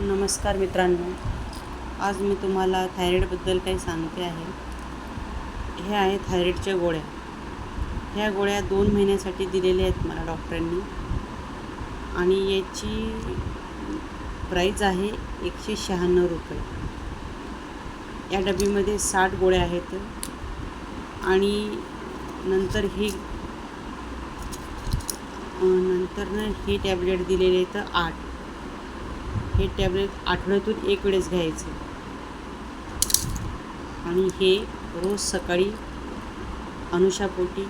नमस्कार मित्रांनो, आज मी तुम्हाला थायरॉईडबद्दल काही सांगते आहे. हे आहे थायरॉईडच्या गोळ्या. ह्या गोळ्या 2 महिन्यासाठी दिलेल्या आहेत मला डॉक्टरांनी आणि याची प्राईज आहे 196 रुपये. या डबीमध्ये 60 गोळ्या आहेत आणि नंतर ही टॅबलेट दिलेले आहेत 8. हे टॅबलेट आठवड्यातून 1 वेळेस घ्यायचे आणि हे रोज सकाळी अनुशापोटी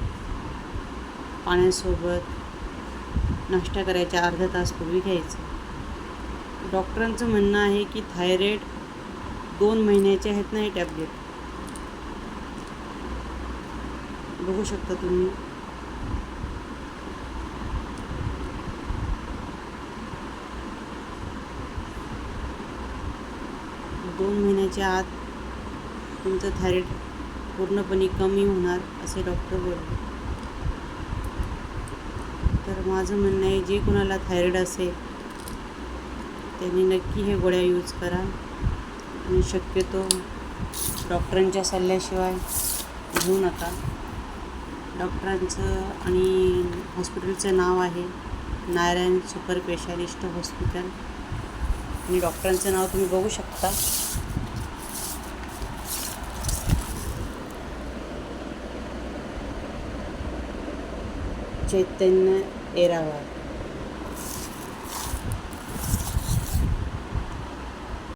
पाण्यासोबत नाश्ता करायच्या अर्धा तास पूर्वी घ्यायचं. डॉक्टरांचं म्हणणं आहे की थायरॉईड 2 महिन्याचे आहेत ना हे टॅबलेट. बघू शकता तुम्ही. दोन महिन्याच्या आत तुमचं थायरॉईड पूर्णपणे कमी होणार असे डॉक्टर बोलले. तर माझं म्हणणं आहे, जे कोणाला थायरॉईड असेल त्यांनी नक्की हे गोळ्या यूज करा आणि शक्यतो डॉक्टरांच्या सल्ल्याशिवाय घेऊ नका. डॉक्टरांचं आणि हॉस्पिटलचं नाव आहे नारायण सुपर स्पेशालिस्ट हॉस्पिटल आणि डॉक्टरांचं नाव तुम्ही बघू शकता. चैतन्य येरावार.